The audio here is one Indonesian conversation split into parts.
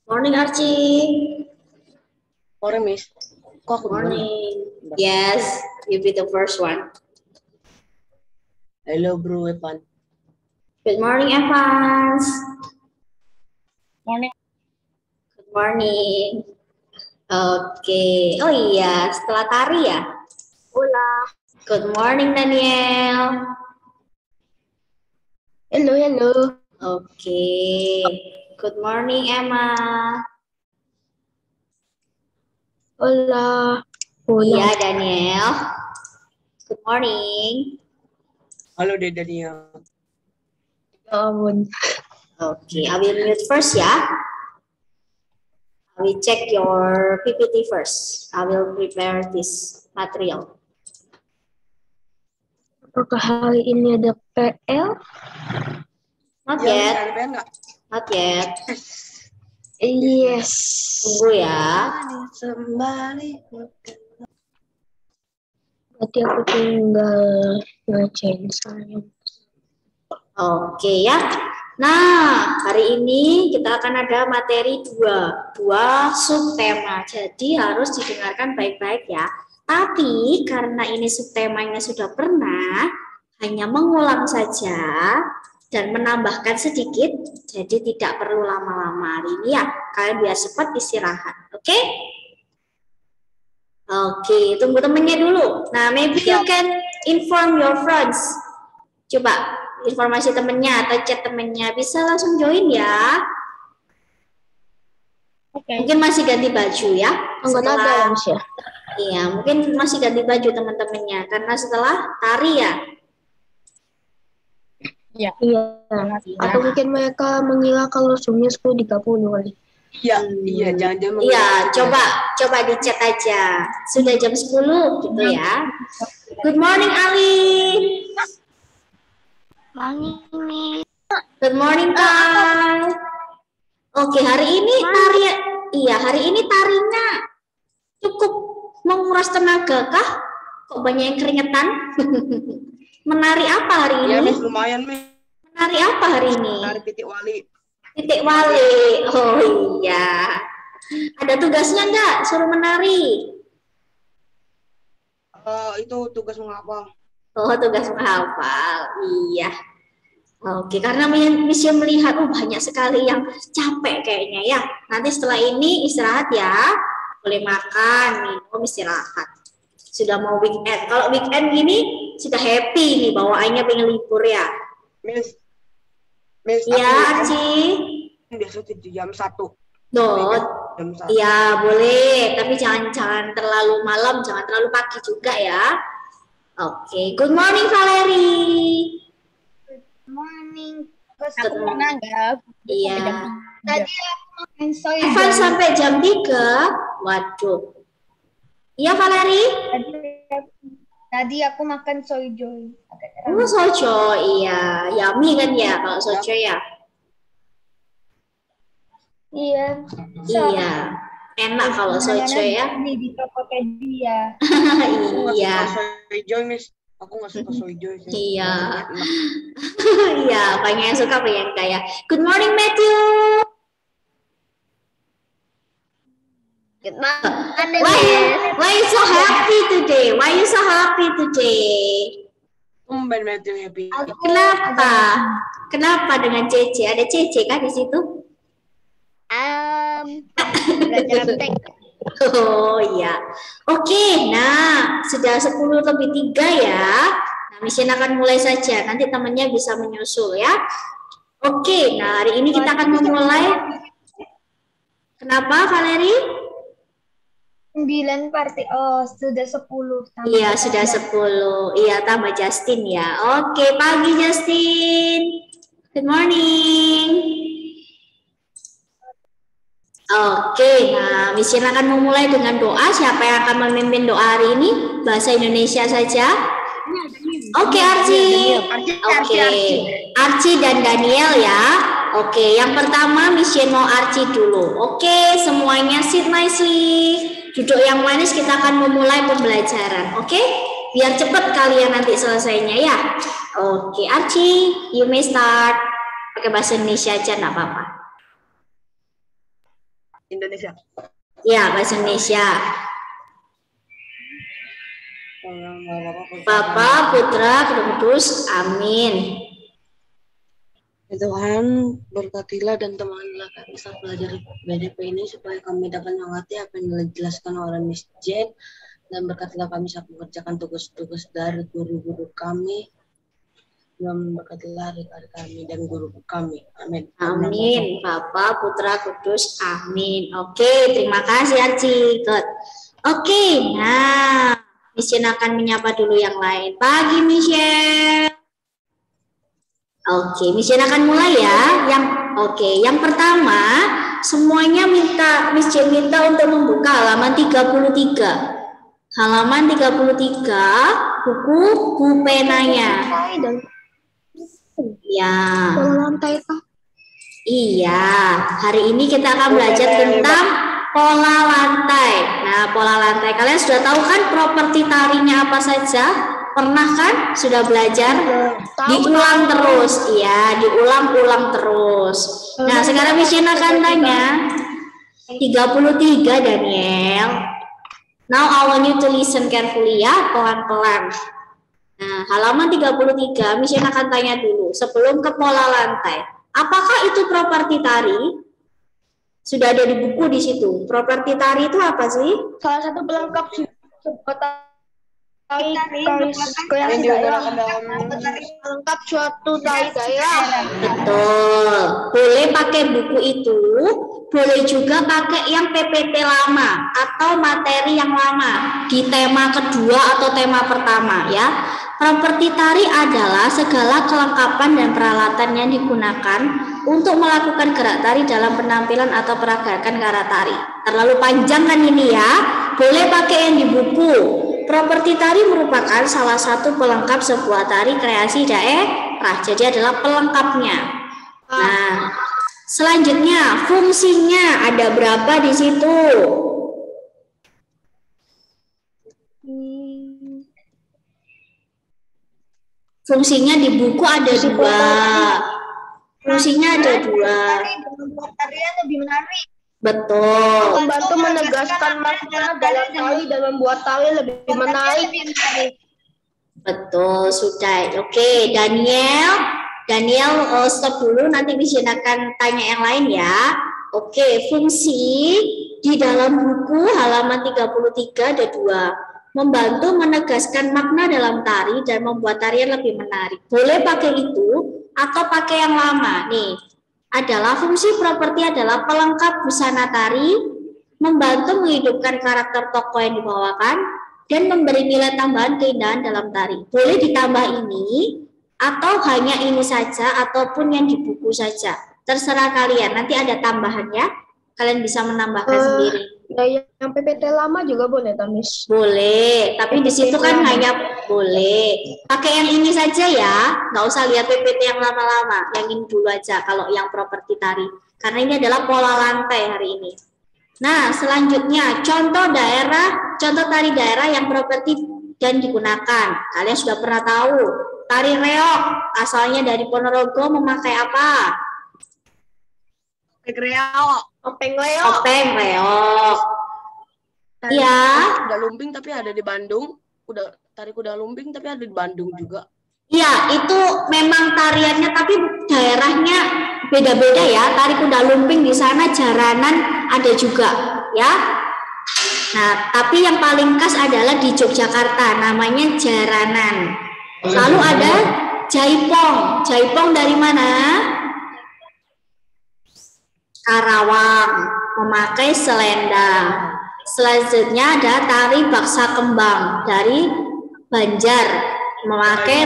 Morning, Archie. Morning, Miss. Kok aku duluan ya? Morning. Yes, you be the first one. Hello, Bro Evan. Good morning, Evans. Morning. Good morning. Oke. Oh iya, setelah tari ya? Hola. Good morning, Daniel. Hello. Oke. Good morning, Emma. Hola. Iya, Daniel. Good morning. Halo, Daniel. Ya ampun. Okay, I will mute first ya. I will check your PPT first. I will prepare this material. Apakah hari ini ada PL? Not Ya, yet. ada PN nggak? Not yet. Yes. Tunggu ya. Berarti aku tinggal ngajain saya. Oke ya. Nah, hari ini kita akan ada materi dua subtema. Jadi harus didengarkan baik-baik ya. Tapi karena ini subtemanya sudah pernah, hanya mengulang saja dan menambahkan sedikit, jadi tidak perlu lama-lama hari ini ya. Kalian biar cepat istirahat, oke? Oke, tunggu temennya dulu. Nah, maybe you can inform your friends. Coba informasi temennya atau chat temennya, bisa langsung join ya. Oke. Mungkin masih ganti baju ya. Anggota ada ya, Mas ya? Iya, mungkin masih ganti baju teman-temannya karena setelah tari ya. Iya. Atau mungkin mereka mengira kalau Zoom-nya 10.30 kali. Iya, jangan-jangan. Iya, coba di chat aja. Sudah jam 10 gitu ya. Good morning, Ali. Morning. Good morning, Kak. Oke, hari ini tarinya cukup menguras tenaga kah? Kok banyak yang keringetan? Menari apa hari ini? Ya, Miss, lumayan, Miss. Menari apa hari ini? Menari titik wali. Titik wali. Oh iya. Ada tugasnya enggak? Suruh menari. Itu tugas menghafal. Oh, tugas menghafal. Iya. Oke, karena Miss melihat banyak sekali yang capek kayaknya ya. Nanti setelah ini istirahat ya. Boleh makan, minum, istirahat. Sudah mau weekend. Kalau weekend gini sudah happy nih, bawaannya pengen libur ya. Miss. Iya, Arci. Biasa jam 1. Jam 1. Iya, boleh. Tapi jangan terlalu malam, jangan terlalu pagi juga ya. Oke, good morning Valerie. Morning. Good Aku morning. menanggap. Iya. Tadi aku makan soy. Evan sampai jam 3. Waduh. Iya Valerie? Tadi aku makan soyjoy. Sojo, iya. Yummy kan ya kalau sojo ya? Iya. Iya. Enak kalau sojo ya. Di Tokopedia. Iya. Soyjoy, Miss. Aku nggak suka soyjoy. Iya. Iya, banyak yang suka, banyak yang kayak. Good morning Matthew. Why you so happy today? Why you so happy today? Tumben Matthew happy. Kenapa dengan Cece? Ada Cece kah di situ? Belajar aptek. Oh iya. Oke, nah sudah 10:03 ya. Nah, Miss akan mulai saja. Nanti temannya bisa menyusul ya. Oke, nah hari ini kita akan memulai. Kenapa Valerie? 9 party. Oh, sudah 10. Iya, sudah 10. Iya, tambah Justin ya. Oke, pagi Justin. Good morning. Oke, nah Miss akan memulai dengan doa. Siapa yang akan memimpin doa hari ini? Bahasa Indonesia saja. Oke, Archie. Oke, Archie dan Daniel ya. Oke, yang pertama Miss mau Archie dulu. Oke, semuanya sit nicely. Duduk yang manis, kita akan memulai pembelajaran. Oke, biar cepat kalian nanti selesainya ya. Oke, Archie, you may start. Pakai bahasa Indonesia aja, nggak apa-apa. Indonesia. Ya, bahasa Indonesia. Bapa, Putra, Roh Kudus. Amin. Ya Tuhan, berkatilah dan temanilah kami saat belajar BDP ini supaya kami dapat mengerti apa yang dijelaskan oleh Miss Jane, dan berkatilah kami saat mengerjakan tugas-tugas dari guru-guru kami, dan berkatilah adik-adik kami dan guru kami. Amin. Amin. Bapa, Putra, Kudus. Amin. Oke, terima kasih Arci. Good. Oke, nah Miss Jane akan menyapa dulu yang lain. Pagi Michelle. Oke, Miss Jane akan mulai ya. Yang pertama, semuanya Miss Jane minta untuk membuka halaman 33. Halaman 33, buku penanya. Ya. Lantai kah? Iya, hari ini kita akan belajar tentang pola lantai. Nah, pola lantai. Kalian sudah tahu kan properti tarinya apa saja? Pernah kan? Sudah belajar? Diulang terus. Iya, diulang-ulang terus. Nah, sekarang Miss Jane akan tanya 33 Daniel. Now I want you to listen carefully ya, pelan-pelan. Nah, halaman 33 Miss Jane akan tanya dulu sebelum ke pola lantai. Apakah itu properti tari? Sudah ada di buku di situ. Properti tari itu apa sih? Salah satu pelengkap sebuah tari pelengkap suatu tari daerah. Betul. Boleh pakai buku itu, boleh juga pakai yang PPT lama atau materi yang lama di tema kedua atau tema pertama ya. Properti tari adalah segala kelengkapan dan peralatan yang digunakan untuk melakukan gerak tari dalam penampilan atau peragatan cara tari. Terlalu panjang kan ini ya? Boleh pakai yang di buku. Properti tari merupakan salah satu pelengkap sebuah tari kreasi daerah. Jadi adalah pelengkapnya. Nah, selanjutnya fungsinya ada berapa di situ? Fungsinya di buku ada dua. Fungsinya ada dua. Membuat tarian lebih menarik. Betul. Membantu menegaskan makna dalam tari dan membuat tari lebih menarik. Betul, sudah. Oke, Daniel stop dulu, nanti Miss Jane akan tanya yang lain ya. Oke, fungsi di dalam buku halaman 33 ada dua. Membantu menegaskan makna dalam tari dan membuat tarian lebih menarik. Boleh pakai itu atau pakai yang lama. Nih, adalah fungsi properti adalah pelengkap busana tari, membantu menghidupkan karakter tokoh yang dibawakan, dan memberi nilai tambahan keindahan dalam tari. Boleh ditambah ini atau hanya ini saja ataupun yang di buku saja. Terserah kalian. Nanti ada tambahannya. Kalian bisa menambahkan sendiri. Ya, yang PPT lama juga boleh, Miss. Boleh, tapi di situ kan hanya boleh. Pakai yang ini saja ya, nggak usah lihat PPT yang lama-lama. Yang ini dulu aja kalau yang properti tari. Karena ini adalah pola lantai hari ini. Nah, selanjutnya contoh tari daerah yang properti dan digunakan. Kalian sudah pernah tahu. Tari reog, asalnya dari Ponorogo, memakai apa? Topeng reog. Iya. Kuda lumping tapi ada di Bandung. Tari kuda lumping tapi ada di Bandung juga. Iya, itu memang tariannya tapi daerahnya beda-beda ya. Tari kuda lumping di sana, jaranan ada juga ya. Nah, tapi yang paling khas adalah di Yogyakarta, namanya jaranan. Lalu ada jaipong. Jaipong dari mana? Karawang, memakai selendang. Selanjutnya ada tari baksa kembang dari Banjar, memakai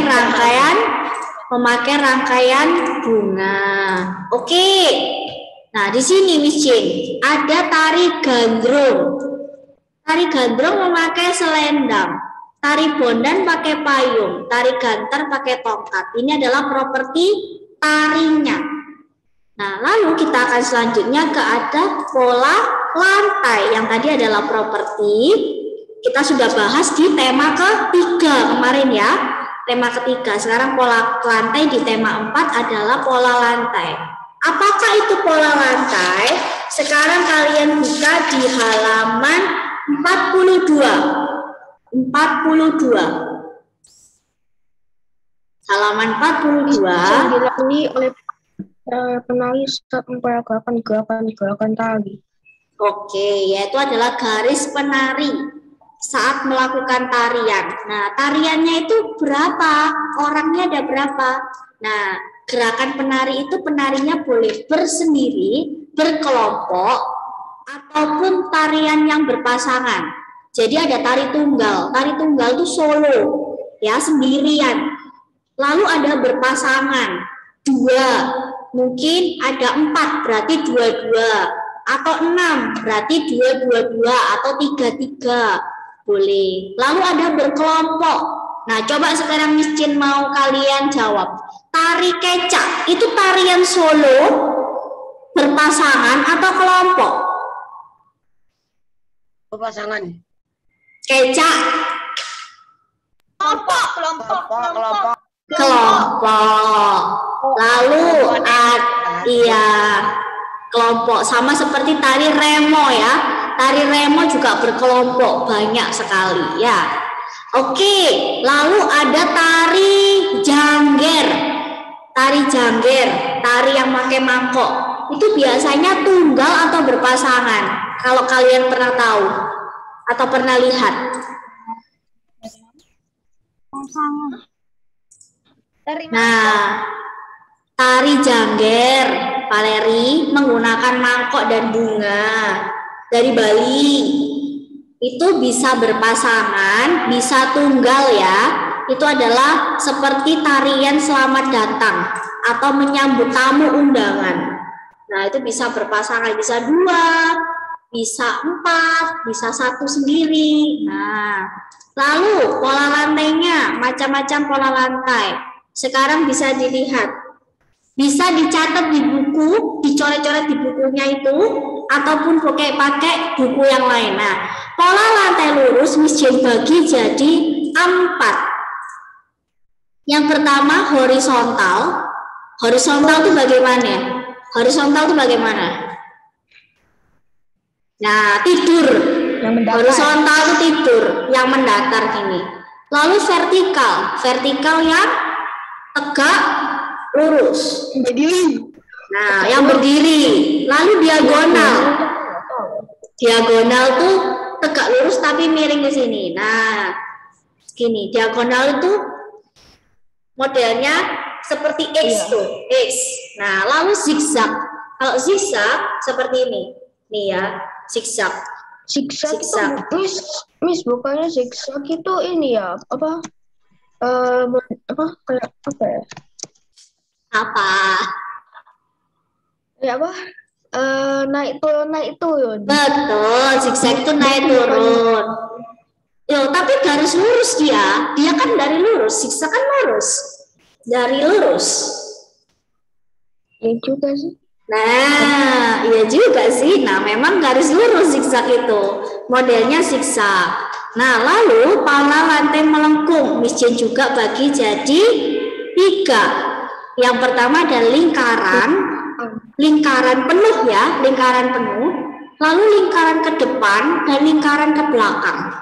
rangkaian bunga. Oke. Nah, di sini Miss Jane ada tari gandrung. Tari gandrung memakai selendang. Tari bondan pakai payung, tari gantar pakai tongkat. Ini adalah properti tarinya. Nah, lalu kita akan selanjutnya ke ada pola lantai. Yang tadi adalah properti. Kita sudah bahas di tema ketiga kemarin ya. Tema ketiga. Sekarang pola lantai di tema 4 adalah pola lantai. Apakah itu pola lantai? Sekarang kalian buka di halaman 42. 42. Halaman 42. Yang dilalui oleh penari saat memperagakan gerakan tari. Oke, yaitu adalah garis penari saat melakukan tarian. Nah, tariannya itu berapa? Orangnya ada berapa? Nah, gerakan penari itu penarinya boleh bersendiri, berkelompok, ataupun tarian yang berpasangan. Jadi ada tari tunggal. Tari tunggal itu solo, ya, sendirian. Lalu ada berpasangan, 2. Mungkin ada 4, berarti 2-2. Atau 6, berarti 2-2-2 atau 3-3. Boleh. Lalu ada berkelompok. Nah, coba sekarang Miss Jin mau kalian jawab. Tari kecak itu tarian solo, berpasangan atau kelompok? Berpasangan. Kecak. Kelompok. Kelompok. Lalu iya, kelompok sama seperti tari remo ya. Tari remo juga berkelompok banyak sekali ya. Oke, lalu ada tari jangger. Tari jangger, tari yang pakai mangkok. Itu biasanya tunggal atau berpasangan. Kalau kalian pernah tahu atau pernah lihat. Nah, tari jangger, Valeri, menggunakan mangkok dan bunga dari Bali. Itu bisa berpasangan, bisa tunggal ya. Itu adalah seperti tarian selamat datang atau menyambut tamu undangan. Nah, itu bisa berpasangan, bisa 2, bisa 4, bisa 1 sendiri. Nah, lalu pola lantainya, macam-macam pola lantai. Sekarang bisa dilihat. Bisa dicatat di buku, dicoret-coret di bukunya itu, ataupun pakai buku yang lain. Nah, pola lantai lurus Miss Jane bagi jadi 4. Yang pertama horizontal. Horizontal itu bagaimana? Horizontal itu bagaimana? Nah, tidur. Horizontal itu tidur, yang mendatar gini. Lalu vertikal. Vertikal yang tegak lurus. Nah, yang berdiri. Lalu diagonal. Diagonal tuh tegak lurus tapi miring ke sini. Nah, gini. Diagonal itu modelnya seperti X tuh, X. Nah, lalu zigzag. Kalau zigzag seperti ini. Nih ya, zigzag. Zigzag. Miss, bukannya zigzag itu ini ya, apa kayak apa ya? Apa? Ya apa? Naik turun. Betul, zigzag itu naik turun. Yo, tapi garis lurus dia kan dari lurus, zigzag kan lurus. Dari lurus. Iya juga sih. Nah, iya juga sih. Nah, memang garis lurus zigzag itu. Modelnya zigzag. Nah, lalu pola lantai melengkung. Miss Jane juga bagi jadi 3. Yang pertama ada lingkaran penuh ya, lingkaran penuh. Lalu lingkaran ke depan dan lingkaran ke belakang.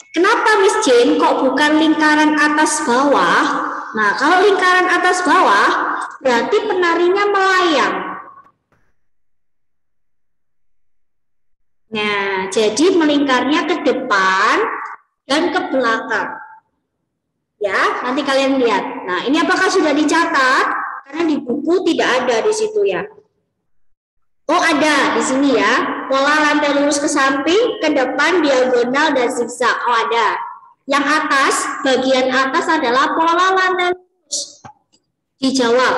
Kenapa Miss Jane kok bukan lingkaran atas bawah? Nah, kalau lingkaran atas bawah berarti penarinya melayang. Nah, jadi melingkarnya ke depan dan ke belakang. Ya, nanti kalian lihat. Nah, ini apakah sudah dicatat? Karena di buku tidak ada di situ ya. Oh, ada di sini ya. Pola lantai lurus ke samping, ke depan, diagonal, dan zigzag. Oh, ada. Yang atas, bagian atas adalah pola lantai lurus. Dijawab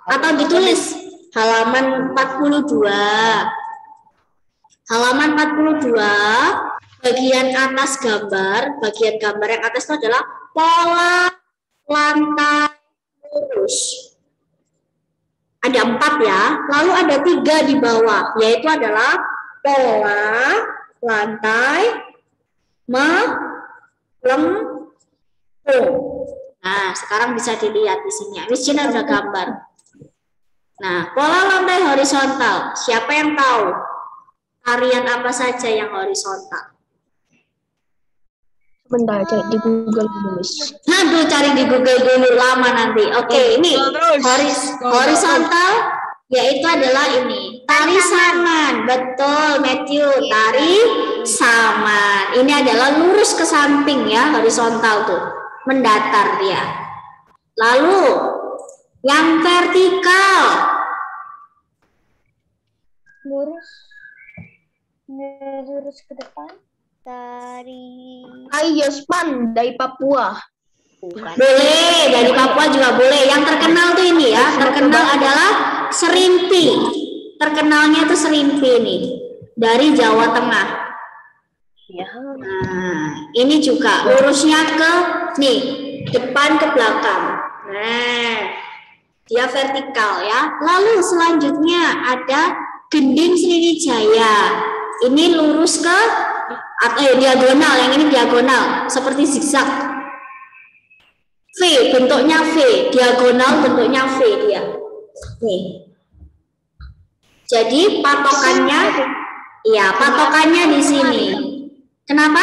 atau ditulis halaman 42. Halaman 42, bagian atas gambar, bagian gambar yang atas itu adalah pola lantai lurus. Ada 4 ya, lalu ada 3 di bawah, yaitu adalah pola lantai melengkung. Nah, sekarang bisa dilihat di sini. Miss Jane udah gambar. Nah, pola lantai horizontal. Siapa yang tahu tarian apa saja yang horizontal? Bentar, cek di Google dulu, Miss. Aduh, cari di Google dulu, lama nanti. Oke, ini horizontal, yaitu adalah ini. Tari saman. Betul, Matthew. Tari saman. Ini adalah lurus ke samping ya, horizontal tuh. Mendatar dia. Lalu, yang vertikal. Lurus ke depan. Tari. Ayospan dari Papua. Bukan. Boleh, dari Papua juga boleh. Yang terkenal tuh ini ya, terkenal adalah serimpi. Terkenalnya tuh serimpi nih, dari Jawa Tengah. Ya. Nah, ini juga lurusnya ke nih, depan ke belakang. Nah, dia vertikal ya. Lalu selanjutnya ada gending Sriwijaya. Ini lurus ke atau diagonal, yang ini diagonal seperti zigzag. V, bentuknya V, diagonal bentuknya V dia. Nih. Jadi patokannya, iya patokannya di sini. Kenapa?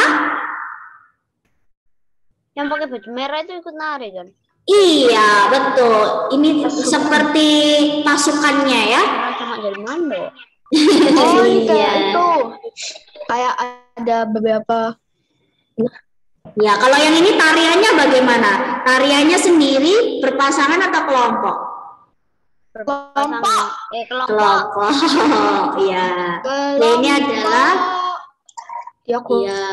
Yang pakai baju merah itu ikut nari kan? Iya betul. Ini seperti pasukannya ya. Sama dari mana? Oh, ini kayak Iya. itu. Kayak ada beberapa. Ya, kalau yang ini tariannya bagaimana? Tariannya sendiri, berpasangan atau kelompok? Kelompok. Kelompok. Kelompok. Iya. Nah, ini adalah Ya, ya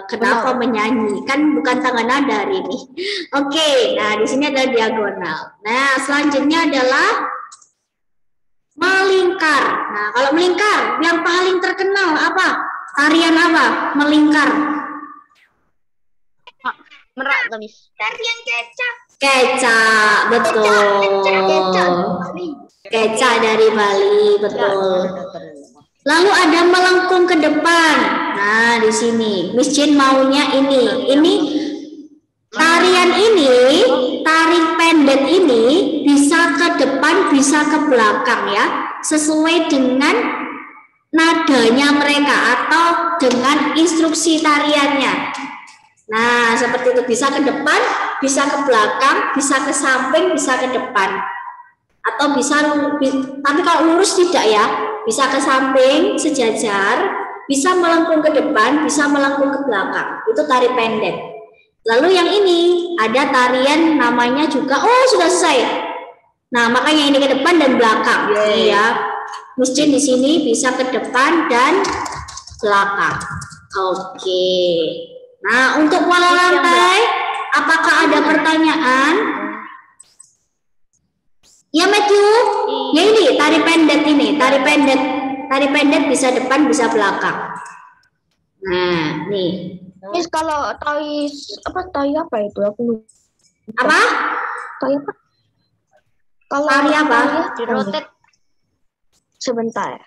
kenapa menyanyi? Kan bukan tangan nada hari ini. Oke, nah di sini adalah diagonal. Nah, selanjutnya adalah melingkar. Nah, kalau melingkar, yang paling terkenal apa? Tarian apa? Melingkar. Merak Miss. Tarian kecap. Kecak, betul. Kecak dari Bali, betul. Lalu ada melengkung ke depan. Nah, di sini Miss Jane maunya ini. Ini tarian ini, tari pendek ini bisa ke depan, bisa ke belakang ya, sesuai dengan nadanya mereka atau dengan instruksi tariannya. Nah, seperti itu, bisa ke depan, bisa ke belakang, bisa ke samping, bisa ke depan. Atau bisa, tapi kalau lurus tidak ya, bisa ke samping sejajar, bisa melengkung ke depan, bisa melengkung ke belakang. Itu tari pendek. Lalu yang ini ada tarian namanya juga, oh sudah selesai. Nah, makanya ini ke depan dan belakang. Ya. Miss Jane di sini bisa ke depan dan belakang. Oke. Nah, untuk pola lantai, apakah ada pertanyaan? Ya, Matthew. Ya ini tari pendek ini, tari pendek bisa depan, bisa belakang. Nah, nih. Miss, kalau tari apa itu? Aku lupa. Apa? Tari apa? Kalau Tari apa? Di rotate. Sebentar.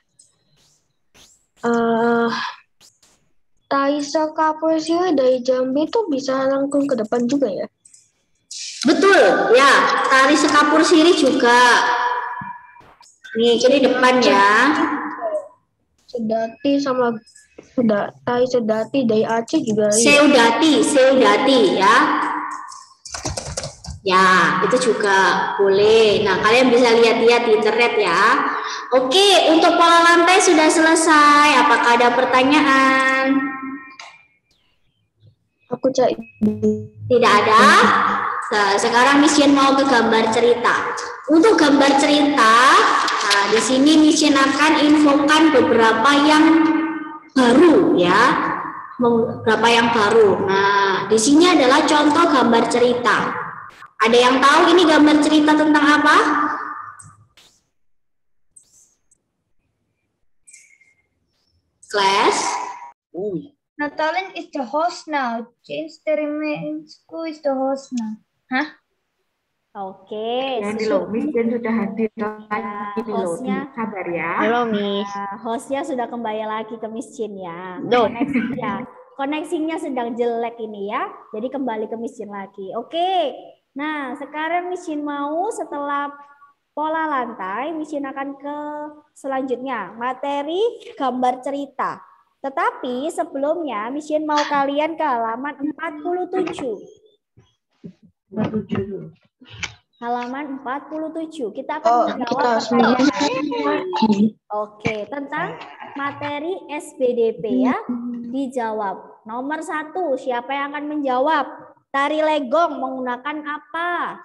Tari sekapur sih dari Jambi itu bisa langsung ke depan juga ya? Betul, ya. Tari sekapur siri juga. Nih, jadi depan ya. Sedati sama tari sedati dari Aceh juga. Seudati ya. Ya, itu juga boleh. Nah, kalian bisa lihat-lihat di internet ya. Oke, untuk pola lantai sudah selesai. Apakah ada pertanyaan? Aku cari. Tidak ada. Nah, sekarang Miss Yen mau ke gambar cerita. Untuk gambar cerita, nah di sini Miss Yen akan infokan beberapa yang baru ya. Beberapa yang baru. Nah, di sini adalah contoh gambar cerita. Ada yang tahu ini gambar cerita tentang apa? Class? Natalin is the host now. James Terimensku is the host now. Hah? Oke. Ya, ini loh, Miss Jen sudah hadir lagi nih loh, sabar ya. Halo Miss. Hostnya sudah kembali lagi ke Miss Jin ya. Duh. Koneksinya sedang jelek ini ya. Jadi kembali ke Miss Jin lagi. Oke. Nah, sekarang Miss Jin mau setelah pola lantai, Misin akan ke selanjutnya, materi gambar cerita. Tetapi sebelumnya Misin mau kalian ke halaman 47. Halaman 47. Kita akan menjawab pertanyaan. Oke, tentang materi SBDP ya. Dijawab. Nomor 1, siapa yang akan menjawab? Tari legong menggunakan apa?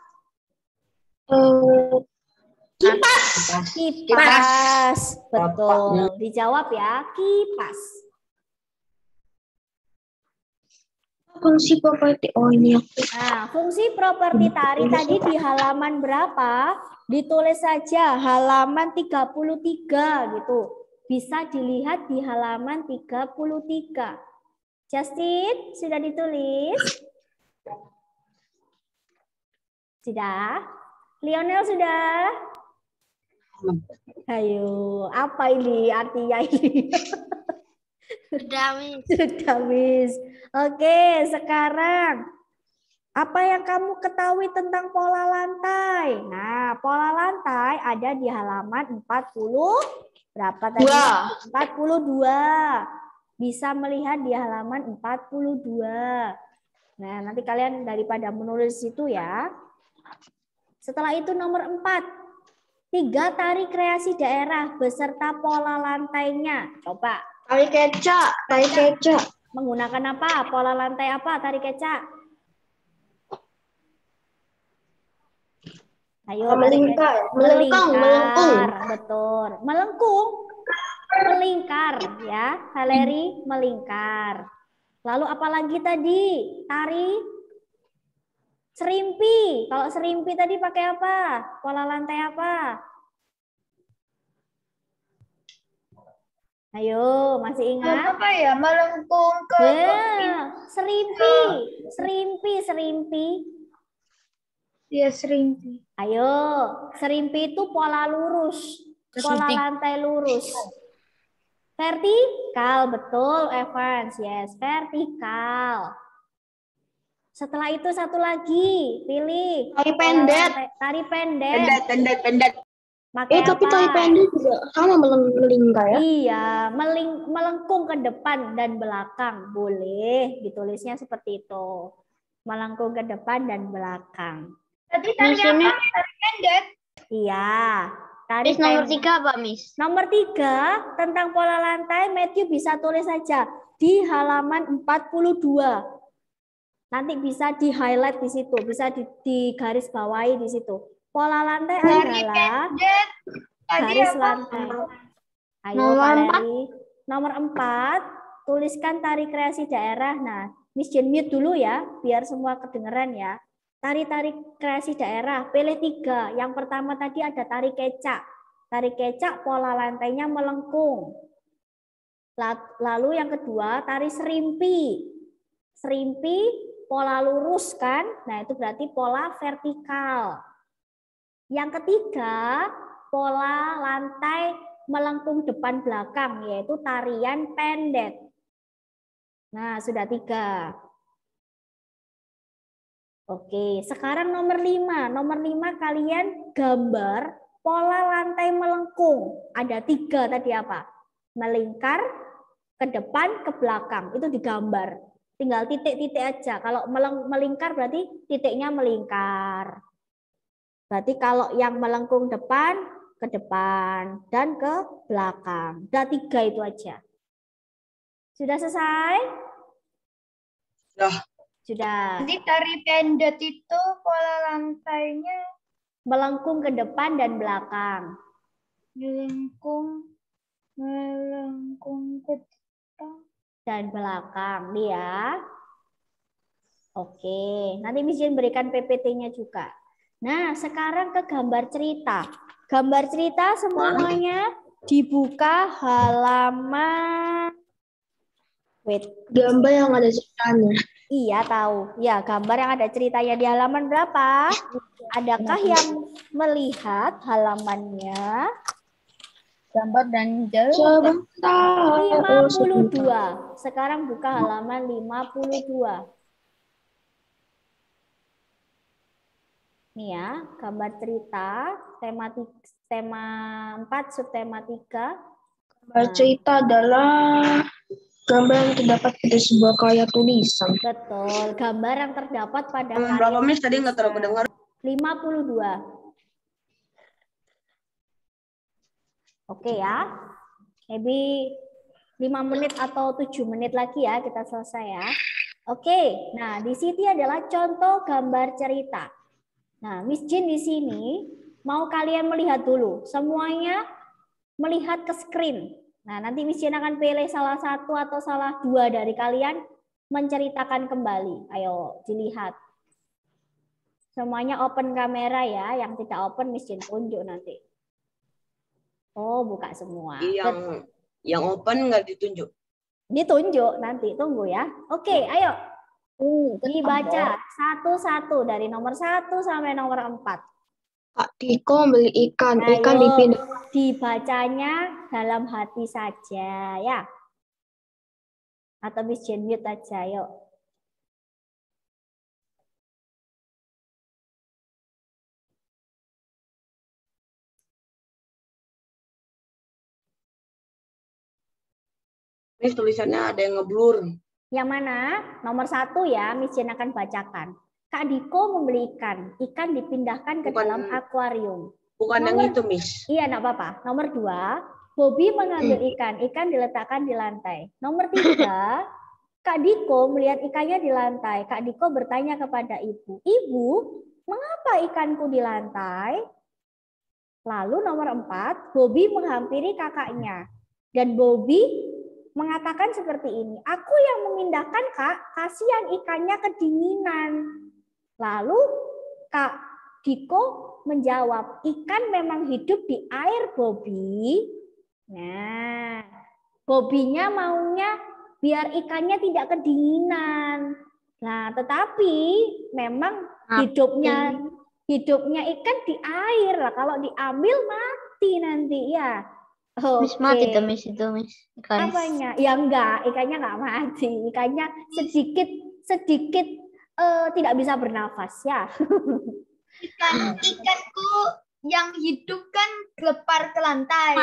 Kipas. Kipas. Betul. Dijawab ya, kipas. Fungsi properti. Oh ini. Nah, fungsi properti tari tadi di halaman berapa? Ditulis saja halaman 33 gitu. Bisa dilihat di halaman 33. Justin, sudah ditulis? Sudah? Lionel sudah? Ayo, apa ini artinya ini? Sudah, Miss. Sudah, Miss. Oke, sekarang apa yang kamu ketahui tentang pola lantai? Nah, pola lantai ada di halaman 40 berapa tadi? 42. Bisa melihat di halaman 42. Nah, nanti kalian daripada menulis itu ya. Setelah itu nomor 4. 3 tari kreasi daerah beserta pola lantainya. Coba. Tari kecak. Menggunakan apa? Pola lantai apa? Tari kecak. Ayo, Melingkar. melingkar. Betul. Melengkung. Melingkar ya. Valeri melingkar. Lalu apalagi tadi? Tari serimpi. Kalau serimpi tadi pakai apa? Pola lantai apa? Ayo, masih ingat? Apa ya? Melengkung ke serimpi. Serimpi. Iya, serimpi. Ayo, serimpi itu pola lurus. Pola lantai lurus. Vertikal, betul Evans. Yes, vertikal. Setelah itu satu lagi, pilih. Tari pendek. Tari pendek. Pendek. Pakai Tapi apa? tari pendek juga sama melingkar ya? Iya, melengkung ke depan dan belakang. Boleh, ditulisnya seperti itu. Melengkung ke depan dan belakang. Tadi tari apa? Tari pendek. Iya. Tari Miss, nomor pendek. 3 apa, Miss? Nomor 3, tentang pola lantai, Matthew bisa tulis saja di halaman 42. Nanti bisa di-highlight di situ, bisa di garis bawahi di situ. Pola lantai adalah garis lantai. Ayo, Valeri. Nomor 4, tuliskan tari kreasi daerah. Nah, Miss Jen mute dulu ya, biar semua kedengeran ya. Tari-tari kreasi daerah, pilih 3. Yang pertama tadi ada tari kecak. Tari kecak pola lantainya melengkung. Lalu yang kedua, tari serimpi. Serimpi pola lurus kan? Nah, itu berarti pola vertikal. Yang ketiga, pola lantai melengkung depan belakang, yaitu tarian pendek. Nah, sudah 3. Oke, sekarang nomor 5. Nomor 5 kalian gambar pola lantai melengkung. Ada 3 tadi apa? Melingkar, ke depan, ke belakang. Itu digambar. Tinggal titik-titik aja. Kalau melingkar berarti titiknya melingkar. Berarti kalau yang melengkung depan, ke depan. Dan ke belakang. Udah 3 itu aja. Sudah selesai? Sudah. Jadi tari pendek itu pola lantainya Melengkung ke depan dan belakang. melengkung ke depan Dan belakang. Nih ya. Oke. Nanti Miss Jen berikan PPT-nya juga. Nah, sekarang ke gambar cerita. Gambar cerita semuanya dibuka halaman. Wait. Gambar yang ada ceritanya. Iya, tahu. Ya, gambar yang ada ceritanya di halaman berapa? Adakah yang melihat halamannya? gambar dan jauh. Sebentar. 52. Sekarang buka halaman 52. Nih ya, gambar cerita, tema 4, subtema 3. Gambar cerita adalah gambar yang terdapat pada sebuah karya tulisan. Betul, gambar yang terdapat pada Berapa Miss tadi nggak terlalu kedengar? 52. Oke ya. Maybe 5 menit atau 7 menit lagi ya kita selesai ya. Oke, nah di sini adalah contoh gambar cerita. Nah, Miss Jin di sini mau kalian melihat dulu. Semuanya melihat ke screen. Nah, nanti Miss Jin akan pilih salah satu atau salah dua dari kalian menceritakan kembali. Ayo dilihat. Semuanya open kamera ya. Yang tidak open Miss Jin tunjuk nanti. Oh, buka semua. Yang open nggak ditunjuk. Ditunjuk nanti, tunggu ya. Oke, ayo. Dibaca satu-satu dari nomor 1 sampai nomor 4. Kak Diko membeli ikan. Ayo, Ikan dipindah. dibacanya dalam hati saja ya. Atau Miss Jen mute aja, yuk. Miss tulisannya ada yang ngeblur. Yang mana? Nomor 1 ya, Miss Jen akan bacakan. Kak Diko membeli ikan. Ikan dipindahkan ke dalam akuarium. Bukan yang itu, Miss. Iya, enggak apa-apa. Nomor 2, Bobby mengambil ikan. Ikan diletakkan di lantai. Nomor 3, Kak Diko melihat ikannya di lantai. Kak Diko bertanya kepada ibu, "Ibu, mengapa ikanku di lantai?" Lalu nomor 4, Bobby menghampiri kakaknya. Dan Bobby mengatakan seperti ini, "Aku yang memindahkan, Kak. Kasihan ikannya kedinginan." Lalu Kak Diko menjawab, "Ikan memang hidup di air, Bobby." Nah, Bobby-nya maunya biar ikannya tidak kedinginan. Nah, tetapi memang hidupnya ikan di air lah. Kalau diambil mati nanti ya. Miss mati tuh Miss itu Miss ikan. Apanya? Ya enggak, ikannya enggak mati. Ikannya sedikit tidak bisa bernafas ya. Ikanku yang hidup kan gelepar ke lantai.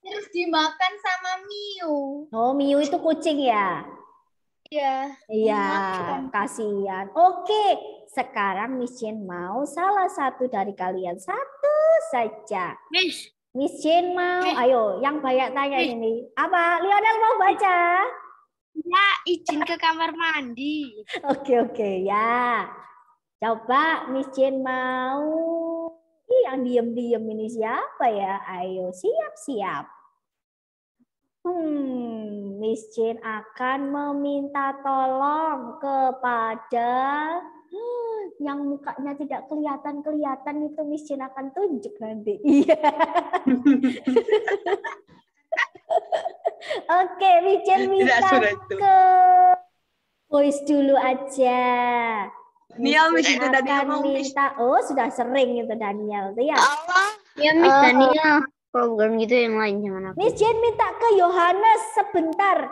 Terus dimakan sama Miu. Oh, Miu itu kucing ya? Iya. Iya, kasihan. Oke, sekarang Miss Jen mau salah satu dari kalian satu saja. Miss Jen mau, ayo yang banyak tanya ini. Apa? Lionel mau baca? Ya, izin ke kamar mandi. Oke ya. Coba Miss Jen mau. Yang diem-diem ini siapa ya? Ayo siap-siap. Miss Jen akan meminta tolong kepada yang mukanya tidak kelihatan itu Miss Jen akan tunjuk nanti. Iya. Oke, Miss Jen minta ke voice dulu aja. Daniel, Miss itu Daniel mau minta. Oh, sudah sering itu Daniel tuh ya. Ya Miss Daniel. Program gitu yang lain jangan aku. Miss Jen minta ke Yohanes sebentar.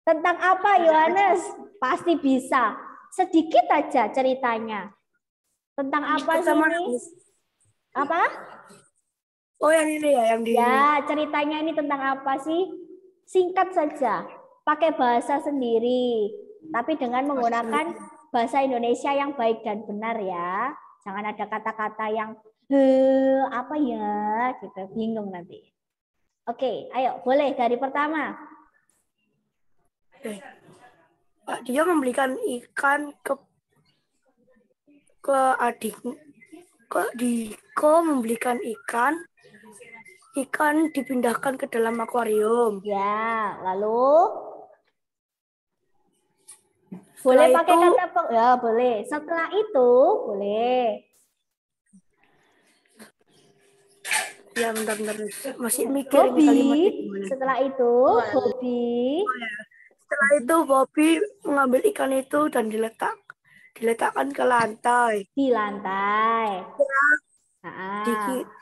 Tentang apa Yohanes? Pasti bisa. Sedikit aja ceritanya. Tentang apa sih ini? Apa? Oh yang ini ya, yang di. Ya, ceritanya ini tentang apa sih? Singkat saja. Pakai bahasa sendiri. Tapi dengan menggunakan bahasa Indonesia yang baik dan benar ya. Jangan ada kata-kata yang apa ya, gitu bingung nanti. Oke, ayo boleh dari pertama. Dia membelikan ikan ke adik. Kok Diko membelikan ikan dipindahkan ke dalam akuarium. Ya, lalu boleh pakai kata ya boleh. Setelah itu boleh. Ya bentar masih mikir Bobby, kalimatnya. setelah itu Bobby. Setelah itu Bobby mengambil ikan itu dan diletakkan ke lantai. Di lantai.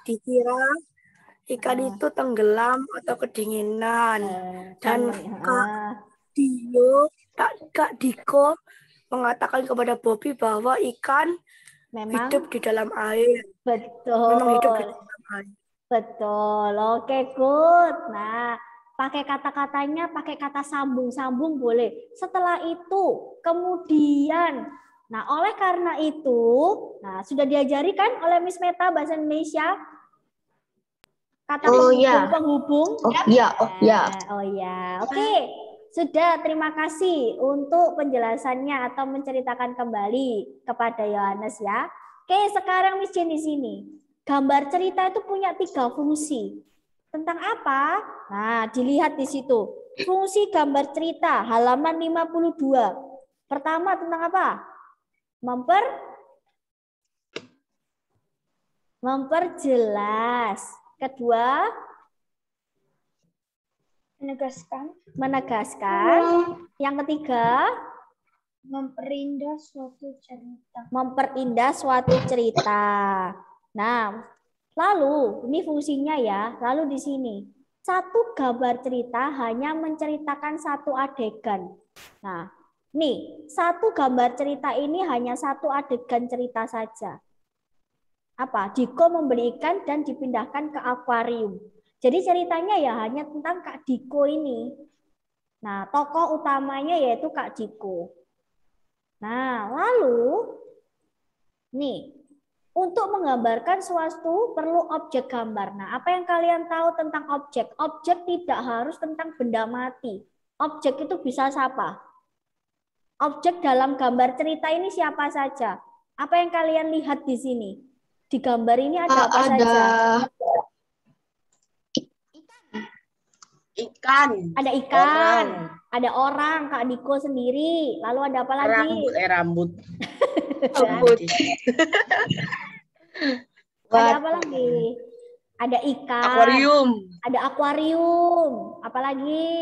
Dikira ikan itu tenggelam atau kedinginan dan Kak Diko mengatakan kepada Bobby bahwa ikan Memang hidup di dalam air. betul. Memang hidup di dalam air. Betul. Oke, good. Nah, pakai kata-katanya, pakai kata sambung-sambung boleh. Setelah itu, kemudian, nah oleh karena itu, nah sudah diajari kan oleh Miss Meta bahasa Indonesia? Kata penghubung. Oh iya, Oh ya, oke. Sudah, terima kasih untuk penjelasannya atau menceritakan kembali kepada Yohanes ya. Oke, sekarang Miss Jen di sini. Gambar cerita itu punya 3 fungsi. Tentang apa? Nah, dilihat di situ. Fungsi gambar cerita, halaman 52. Pertama tentang apa? Memperjelas. Kedua, menegaskan. Yang ketiga, Memperindah suatu cerita. memperindah suatu cerita. Nah, lalu ini fungsinya ya. Lalu di sini satu gambar cerita hanya menceritakan satu adegan. Nah, nih satu gambar cerita ini hanya satu adegan cerita saja. Apa? Diko membeli ikan dan dipindahkan ke akuarium. Jadi ceritanya ya hanya tentang Kak Diko ini. Nah, tokoh utamanya yaitu Kak Diko. Nah, lalu nih, untuk menggambarkan sesuatu perlu objek gambar. Nah, apa yang kalian tahu tentang objek? Objek tidak harus tentang benda mati. Objek itu bisa siapa? Objek dalam gambar cerita ini siapa saja? Apa yang kalian lihat di sini? Di gambar ini ada apa saja? Ikan. Ada ikan. Orang. Ada orang, Kak Diko sendiri. Lalu ada apa lagi? Rambut. Ada apa lagi? Ada ikan. Akuarium. Ada akuarium. Apa lagi?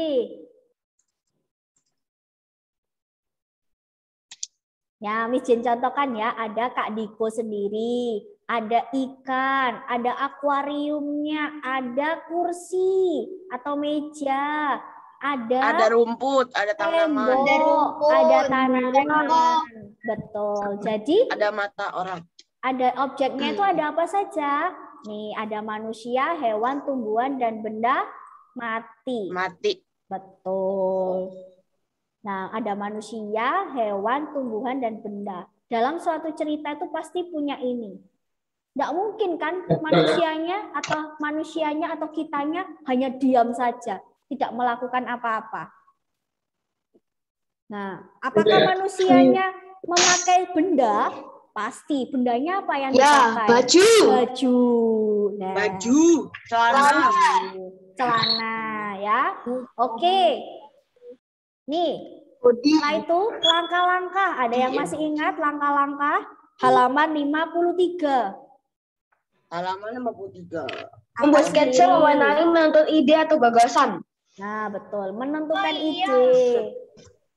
Ya, Miss Jen contohkan ya. Ada Kak Diko sendiri. Ada ikan. Ada akuariumnya. Ada kursi atau meja. Ada rumput. Ada tanaman. tembok. Ada tanaman. Betul. Jadi Ada mata orang. ada objeknya itu ada apa saja? Nih, ada manusia, hewan, tumbuhan, dan benda mati. Betul. Nah, ada manusia, hewan, tumbuhan, dan benda. Dalam suatu cerita itu pasti punya ini. Tidak mungkin kan manusianya atau kitanya hanya diam saja, tidak melakukan apa-apa. Nah, apakah manusianya memakai benda? Pasti. Bendanya apa yang dipakai? Baju. Nah, Baju. Celana ya. Oke. Nih, setelah itu langkah-langkah. Ada yang masih ingat langkah-langkah? Halaman 53. Halaman 53. Membuat sketsa, mewarnai, menentukan ide atau gagasan. Nah, betul. Menentukan ide.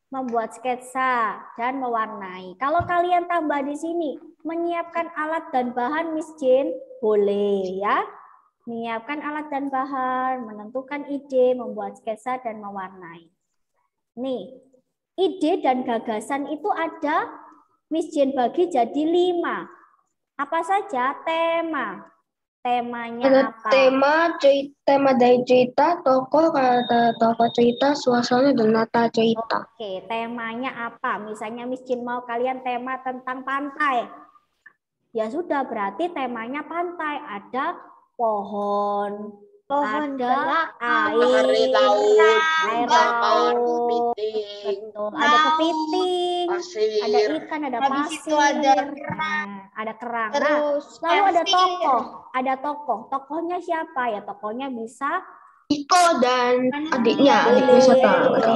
Membuat sketsa dan mewarnai. Kalau kalian tambah di sini, menyiapkan alat dan bahan, Miss Jen, boleh ya. Menyiapkan alat dan bahan, menentukan ide, membuat sketsa dan mewarnai. Nih, ide dan gagasan itu ada Miss Jen bagi jadi 5. Apa saja? Tema. Temanya apa? Tema dari cerita, tokoh, kata tokoh cerita, suasana, dan latar cerita. Oke, temanya apa? Misalnya Miss Jen mau kalian tema tentang pantai. Ya sudah, berarti temanya pantai. Ada pohon, ada air laut, betul. Ada kepiting, ada ikan, ada pasir, ada kerang. Lalu ada tokoh. Ada tokoh. Tokohnya siapa ya? Tokohnya bisa Iko dan adiknya.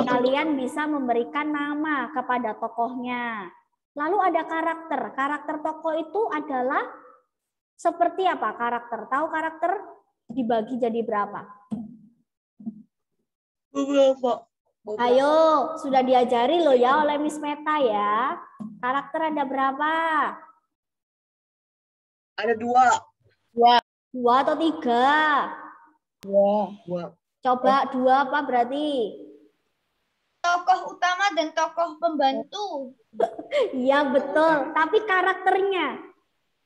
Kalian bisa memberikan nama kepada tokohnya. Lalu ada karakter. Karakter tokoh itu adalah seperti apa karakter? Tahu karakter dibagi jadi berapa? Beberapa. Ayo, sudah diajari loh ya oleh Miss Meta ya. Karakter ada berapa? Ada 2. 2 atau 3? 2. Coba 2 apa berarti? tokoh utama dan tokoh pembantu. Iya betul, tapi karakternya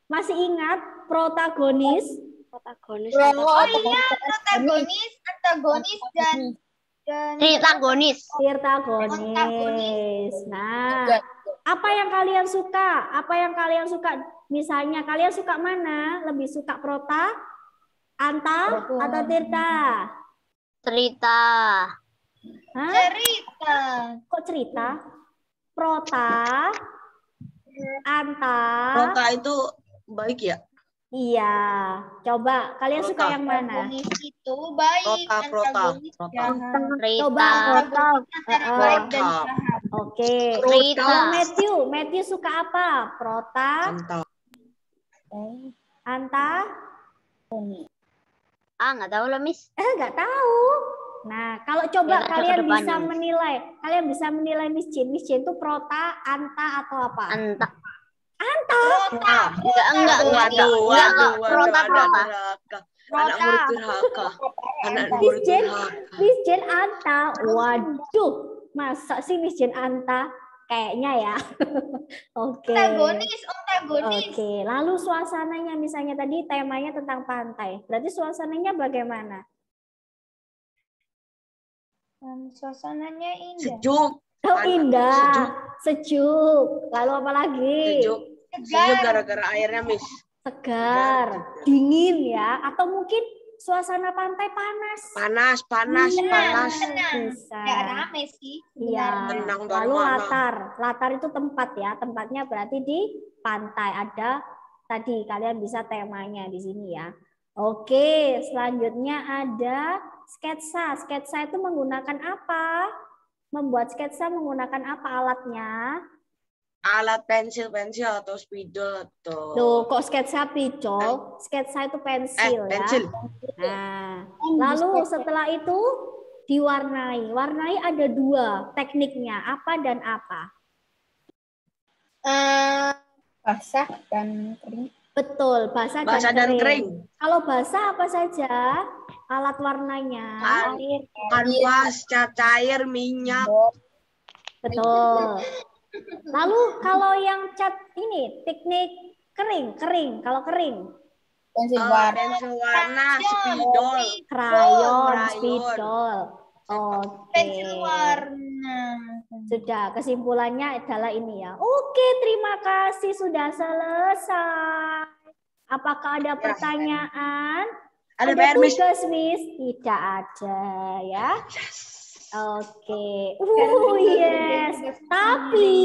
masih ingat protagonis? Protagonis. Oh iya, protagonis, antagonis dan Tritagonis. Tirtagonis. Nah, apa yang kalian suka? Apa yang kalian suka? Misalnya kalian suka mana? Lebih suka prota, anta, atau tirta? Cerita. Hah? cerita. Kok cerita? Prota, anta. Prota itu baik ya? Iya. Coba kalian suka Prota. yang mana? Antagonis itu baik, antagonis jahat. Coba prota. Antara baik dan jahat. Oke. Cerita. Kalau Matthew suka apa? Prota, Mantap. anta? Nggak tahu lah, Miss. Nggak tahu. Nah, kalau coba Ya, kalian kedepannya, bisa Miss. menilai Miss Jane. Miss Jane itu prota, anta atau apa? Anta. Enggak. Prota. Anak murid durhaka. Anak murid durhaka. Miss Jane anta. Waduh, masa sih Miss Jane anta? Kayaknya ya. Oke. Antagonis. Oke, lalu suasananya misalnya tadi temanya tentang pantai. Berarti suasananya bagaimana? Suasananya indah. Sejuk. Oh, indah, sejuk. Lalu apa lagi? Sejuk. Sejuk gara-gara airnya, Miss. Segar, dingin ya, atau mungkin suasana pantai panas. Panas. Bisa. Ya rame sih. Iya. Tenang dari Lalu mana? latar itu tempat ya, tempatnya berarti di pantai. Ada tadi kalian bisa temanya di sini ya. Oke, selanjutnya ada sketsa. Sketsa itu menggunakan apa? Membuat sketsa menggunakan apa alatnya? Alat pensil atau spidol atau Loh, kok sketsa picol? Sketsa itu pensil ya. pensil. Nah, lalu setelah itu diwarnai. Warnai ada dua tekniknya, apa dan apa? Basah dan kering. Betul, basah dan kering. Kalau basah apa saja alat warnanya? Kanvas, cat cair, minyak. Betul. Lalu kalau yang cat ini teknik kering. Kalau kering, Pensil Pensil warna, spidol. krayon, Krayon. spidol. Oke. pensil warna. Sudah, kesimpulannya adalah ini ya. Oke, terima kasih sudah selesai. Apakah ada pertanyaan? Ada PR, Miss. tugas, Miss? Tidak ada ya. Oke. Yes. Tapi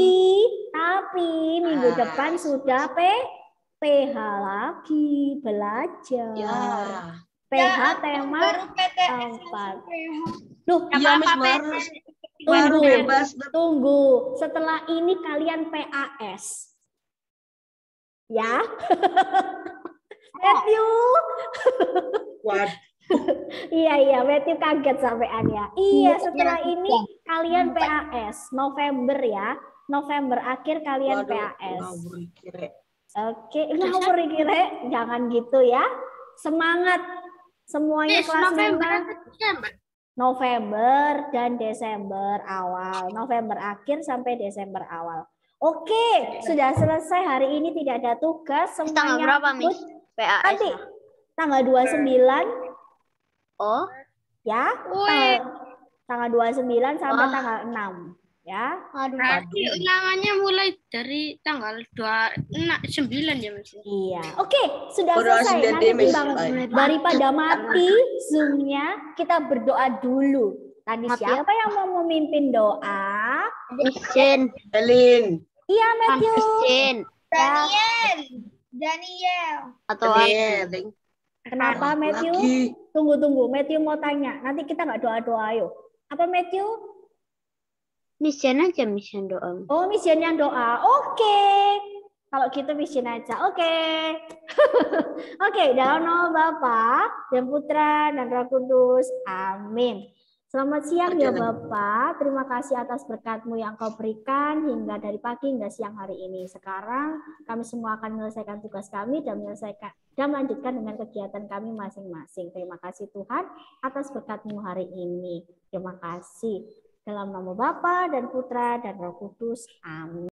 minggu depan sudah PH lagi belajar. Ya. PH tema Baru PTS 4. Loh, Iya, Miss, baru bebas. Tunggu. Setelah ini kalian PAS. Ya. Matthew. Waduh. Iya, Matthew kaget sampean ya. Iya, setelah ini kalian PAS. November ya. November akhir kalian PAS. Oke, ngawur kira. Jangan gitu ya. Semangat. Semuanya kelas 5. November dan Desember awal. November akhir sampai Desember awal. Oke, sudah selesai hari ini, tidak ada tugas. Tanggal Semuanya berapa, Miss? PAS. nanti tanggal 29 Oh, ya. Tanggal 29 sampai tanggal 6 ya. Berarti ulangannya mulai dari tanggal 29 ya, Mas? Iya. Oke, sudah Berdoa selesai. sendiri, Nanti Miss. timbang daripada mati Zoom-nya, kita berdoa dulu. Tadi siapa yang mau memimpin doa? Jen. Elin. Iya, Matthew. Jen. Daniel. Atau Elin. Kenapa Matthew? Lagi. Tunggu. Matthew mau tanya. Nanti kita nggak doa-doa, ayo. Apa Matthew? Miss Jen aja, Miss Jen doa. Oh, misiannya doa. Oke. Kalau gitu mission aja. Oke. Oke, dalam nama Bapa dan Putra dan Roh Kudus. Amin. Selamat siang ya Bapak. Terima kasih atas berkat-Mu yang Kau berikan hingga dari pagi hingga siang hari ini. Sekarang kami semua akan menyelesaikan tugas kami dan melanjutkan dengan kegiatan kami masing-masing. Terima kasih Tuhan atas berkat-Mu hari ini. Terima kasih. Dalam nama Bapa dan Putra dan Roh Kudus. Amin.